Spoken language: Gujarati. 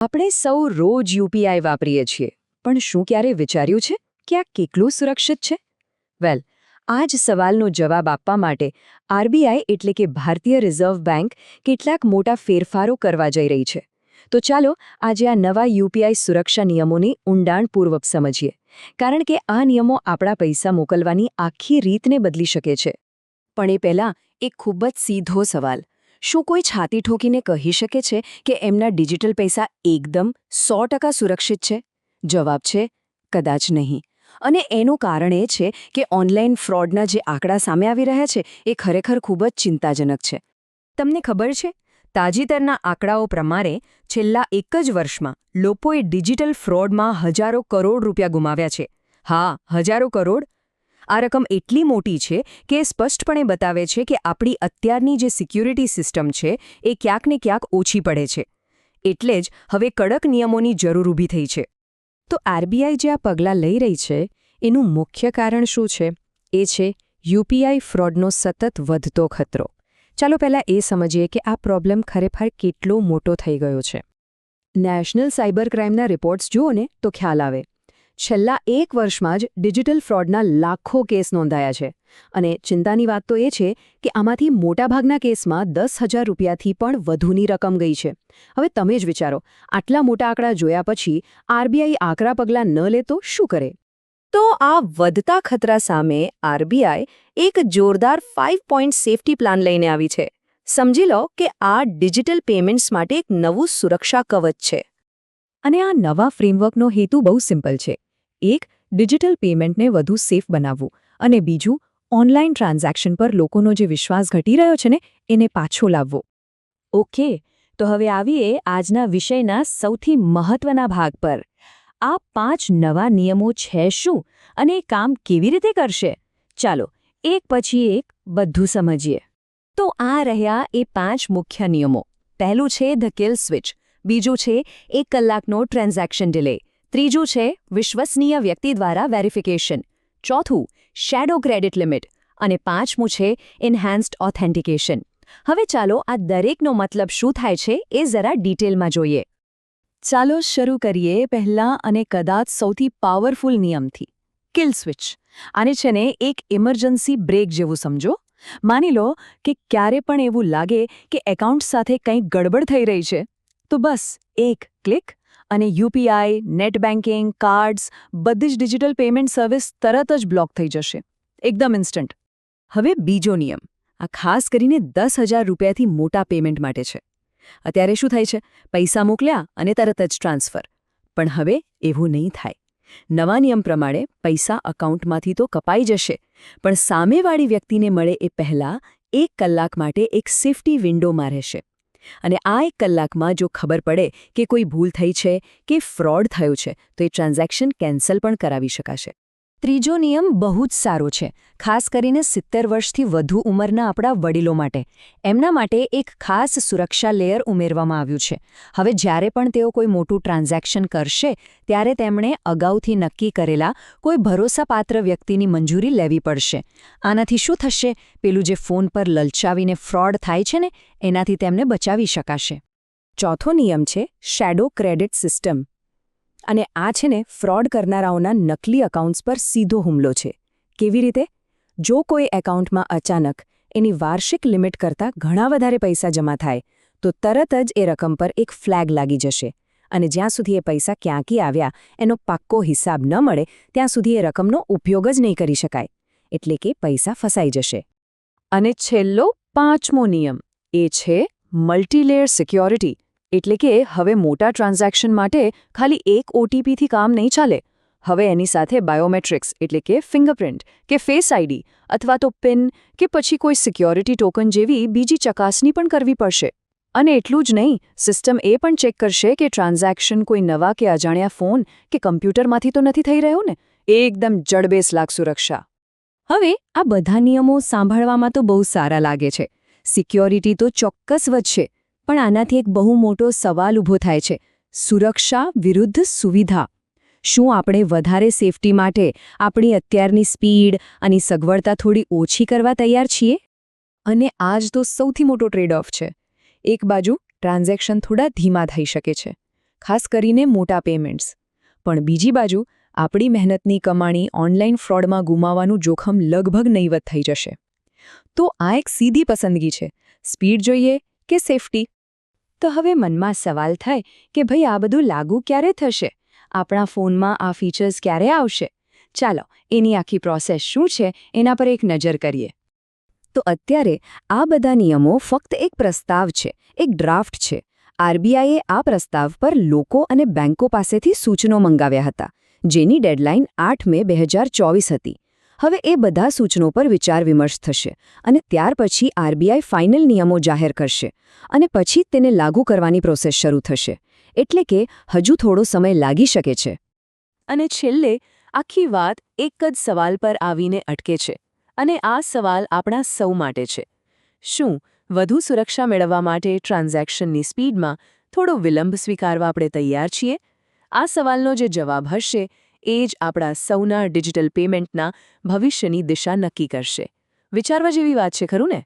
આપણે સૌ રોજ યુપીઆઈ વાપરીએ છીએ, પણ શું ક્યારે વિચાર્યું છે કે આ કેટલું સુરક્ષિત છે? વેલ, આ જ સવાલનો જવાબ આપવા માટે આરબીઆઈ એટલે કે ભારતીય રિઝર્વ બેંક કેટલાક મોટા ફેરફારો કરવા જઈ રહી છે. તો ચાલો આજે આ નવા યુપીઆઈ સુરક્ષા નિયમોની ઊંડાણપૂર્વક સમજીએ, કારણ કે આ નિયમો આપણા પૈસા મોકલવાની આખી રીતને બદલી શકે છે. પણ એ પહેલાં એક ખૂબ જ સીધો સવાલ: શું કોઈ છાતી ઠોકીને કહી શકે છે કે એમના ડિજિટલ પૈસા એકદમ 100% સુરક્ષિત છે? જવાબ છે કદાચ નહીં. અને એનું કારણ એ છે કે ઓનલાઈન ફ્રોડના જે આંકડા સામે આવી રહ્યા છે એ ખરેખર ખૂબ જ ચિંતાજનક છે. તમને ખબર છે, તાજેતરના આંકડાઓ પ્રમાણે છેલ્લા એક જ વર્ષમાં લોકોએ ડિજિટલ ફ્રોડમાં હજારો કરોડ રૂપિયા ગુમાવ્યા છે. હા, હજારો કરોડ. આ રકમ એટલી મોટી છે કે એ સ્પષ્ટપણે બતાવે છે કે આપણી અત્યારની જે સિક્યુરિટી સિસ્ટમ છે એ ક્યાંક ને ક્યાંક ઓછી પડે છે. એટલે જ હવે કડક નિયમોની જરૂર ઊભી થઈ છે. તો આરબીઆઈ જે આ પગલાં લઈ રહી છે એનું મુખ્ય કારણ શું છે? એ છે યુપીઆઈ ફ્રોડનો સતત વધતો ખતરો. ચાલો પહેલાં એ સમજીએ કે આ પ્રોબ્લેમ ખરેખર કેટલો મોટો થઈ ગયો છે. નેશનલ સાયબર ક્રાઇમના રિપોર્ટ્સ જુઓ ને તો ખ્યાલ આવે. છેલ્લા એક વર્ષમાં જ ડિજિટલ ફ્રોડના લાખો કેસ નોંધાયા છે. અને ચિંતાની વાત તો એ છે કે આમાંથી મોટાભાગના કેસમાં 10,000 રૂપિયાથી પણ વધુની રકમ ગઈ છે. હવે તમે જ વિચારો, આટલા મોટા આંકડા જોયા પછી આરબીઆઈ આકરા પગલાં ન લે તો શું કરે? તો આ વધતા ખતરા સામે આરબીઆઈ એક જોરદાર 5-પોઈન્ટ સેફટી પ્લાન લઈને આવી છે. સમજી લો કે આ ડિજિટલ પેમેન્ટ્સ માટે એક નવું સુરક્ષા કવચ છે. અને આ નવા ફ્રેમવર્કનો હેતુ બહુ સિમ્પલ છે. એક, ડિજિટલ પેમેન્ટને વધુ સેફ બનાવવું, અને બીજું, ઓનલાઈન ટ્રાન્ઝેક્શન પર લોકોનો જે વિશ્વાસ ઘટી રહ્યો છે ને એને પાછો લાવવો. ઓકે, તો હવે આવીએ આજના વિષયના સૌથી મહત્વના ભાગ પર. આ 5 નવા નિયમો છે શું, અને એ કામ કેવી રીતે કરશે? ચાલો એક પછી એક બધું સમજીએ. તો આ રહ્યા એ 5 મુખ્ય નિયમો. પહેલું છે ધ કિલ સ્વિચ, બીજું છે 1 કલાકનો ટ્રાન્ઝેક્શન ડિલે, ત્રીજું છે વિશ્વસનીય વ્યક્તિ દ્વારા વેરિફિકેશન, ચોથું શેડો ક્રેડિટ લિમિટ, અને પાંચમું છે એન્હાન્સ્ડ ઓથેન્ટિકેશન. હવે ચાલો આ દરેકનો મતલબ શું થાય છે એ જરા ડિટેલમાં જોઈએ. ચાલો શરૂ કરીએ પહેલા અને કદાચ સૌથી પાવરફુલ નિયમથી, કિલ સ્વિચ. આને છે ને એક ઇમરજન્સી બ્રેક જેવું સમજો. માની લો કે ક્યારે પણ એવું લાગે કે એકાઉન્ટ સાથે કંઈક ગડબડ થઈ રહી છે, તો બસ એક ક્લિક અને યુપીઆઈ, નેટ બેન્કિંગ, કાર્ડ્સ, બધી જ ડિજિટલ પેમેન્ટ સર્વિસ તરત જ બ્લોક થઈ જશે. એકદમ ઇન્સ્ટન્ટ. હવે બીજો નિયમ, આ ખાસ કરીને 10,000 રૂપિયાથી મોટા પેમેન્ટ માટે છે. અત્યારે શું થાય છે? પૈસા મોકલ્યા અને તરત જ ટ્રાન્સફર. પણ હવે એવું નહીં થાય. નવા નિયમ પ્રમાણે પૈસા અકાઉન્ટમાંથી તો કપાઈ જશે, પણ સામેવાળી વ્યક્તિને મળે એ પહેલાં 1 કલાક માટે એક સેફટી વિન્ડોમાં રહેશે. અને આ 1 કલાકમાં જો ખબર પડે કે કોઈ ભૂલ થઈ છે કે ફ્રોડ થયો છે, તો એ ટ્રાન્ઝેક્શન કેન્સલ પણ કરાવી શકાશે. ત્રીજો નિયમ બહુ જ સારો છે, ખાસ કરીને 70 વર્ષથી વધુ ઉંમરના આપણા વડીલો માટે. એમના માટે એક ખાસ સુરક્ષા લેયર ઉમેરવામાં આવ્યું છે. હવે જ્યારે પણ તેઓ કોઈ મોટું ટ્રાન્ઝેક્શન કરશે ત્યારે તેમણે અગાઉથી નક્કી કરેલા કોઈ ભરોસાપાત્ર વ્યક્તિની મંજૂરી લેવી પડશે. આનાથી શું થશે? પેલું જે ફોન પર લલચાવીને ફ્રોડ થાય છે ને, એનાથી તેમને બચાવી શકાશે. ચોથો નિયમ છે શેડો ક્રેડિટ સિસ્ટમ. અને આ છે ને ફ્રોડ કરનારાઓના નકલી એકાઉન્ટ્સ પર સીધો હુમલો છે. કેવી રીતે? જો કોઈ એકાઉન્ટમાં અચાનક એની વાર્ષિક લિમિટ કરતાં ઘણા વધારે પૈસા જમા થાય, તો તરત જ એ રકમ પર એક ફ્લેગ લાગી જશે. અને જ્યાં સુધી એ પૈસા ક્યાંથી આવ્યા એનો પાક્કો હિસાબ ન મળે ત્યાં સુધી એ રકમનો ઉપયોગ જ નહીં કરી શકાય. એટલે કે પૈસા ફસાઈ જશે. અને છેલ્લો 5મો નિયમ, એ છે મલ્ટીલેયર સિક્યોરિટી. એટલે કે હવે મોટા ટ્રાન્ઝેક્શન માટે ખાલી એક ઓટીપીથી કામ નહીં ચાલે. હવે એની સાથે બાયોમેટ્રિક્સ એટલે કે ફિંગરપ્રિન્ટ કે ફેસ આઈડી અથવા તો પિન કે પછી કોઈ સિક્યોરિટી ટોકન જેવી બીજી ચકાસણી પણ કરવી પડશે. અને એટલું જ નહીં, સિસ્ટમ એ પણ ચેક કરશે કે ટ્રાન્ઝેક્શન કોઈ નવા કે અજાણ્યા ફોન કે કમ્પ્યુટરમાંથી તો નથી થઈ રહ્યો ને. એકદમ જડબેસલાક સુરક્ષા. હવે આ બધા નિયમો સાંભળવામાં તો બહુ સારા લાગે છે. સિક્યોરિટી તો ચોક્કસ વધશે, પણ આનાથી એક બહુ મોટો સવાલ ઊભો થાય છે: સુરક્ષા વિરુદ્ધ સુવિધા. શું આપણે વધારે સેફટી માટે આપણી અત્યારની સ્પીડ અને સગવડતા થોડી ઓછી કરવા તૈયાર છીએ? અને આ જ તો સૌથી મોટો ટ્રેડ ઓફ છે. એક બાજુ ટ્રાન્ઝેક્શન થોડા ધીમા થઈ શકે છે, ખાસ કરીને મોટા પેમેન્ટ્સ. પણ બીજી બાજુ આપણી મહેનતની કમાણી ઓનલાઈન ફ્રોડમાં ગુમાવવાનું જોખમ લગભગ નહીવત થઈ જશે. તો આ એક સીધી પસંદગી છે, સ્પીડ જોઈએ કે સેફટી. તો હવે મનમાં સવાલ થાય કે ભાઈ આ બધું લાગુ ક્યારે થશે? આપણા ફોનમાં આ ફીચર્સ ક્યારે આવશે? ચાલો એની આખી પ્રોસેસ શું છે એના પર એક નજર કરીએ. તો અત્યારે આ બધા નિયમો ફક્ત એક પ્રસ્તાવ છે, એક ડ્રાફ્ટ છે. આરબીઆઈએ આ પ્રસ્તાવ પર લોકો અને બેંકો પાસેથી સૂચનો મંગાવ્યા હતા, જેની ડેડલાઇન 8 મે 2024 હતી. હવે એ બધા સૂચનો પર વિચાર વિમર્શ થશે અને ત્યાર પછી આરબીઆઈ ફાઇનલ નિયમો જાહેર કરશે અને પછી તેને લાગુ કરવાની પ્રોસેસ શરૂ થશે. એટલે કે હજુ થોડો સમય લાગી શકે છે. અને છેલ્લે આખી વાત એક જ સવાલ પર આવીને અટકે છે. અને આ સવાલ આપણા સૌ માટે છે. શું વધુ સુરક્ષા મેળવવા માટે ટ્રાન્ઝેક્શનની સ્પીડમાં થોડો વિલંબ સ્વીકારવા આપણે તૈયાર છીએ? આ સવાલનો જે જવાબ હશે એ જ આપણા સૌના ડિજિટલ પેમેન્ટના ભવિષ્યની દિશા નક્કી કરશે. વિચારવા જેવી વાત છે, ખરું ને?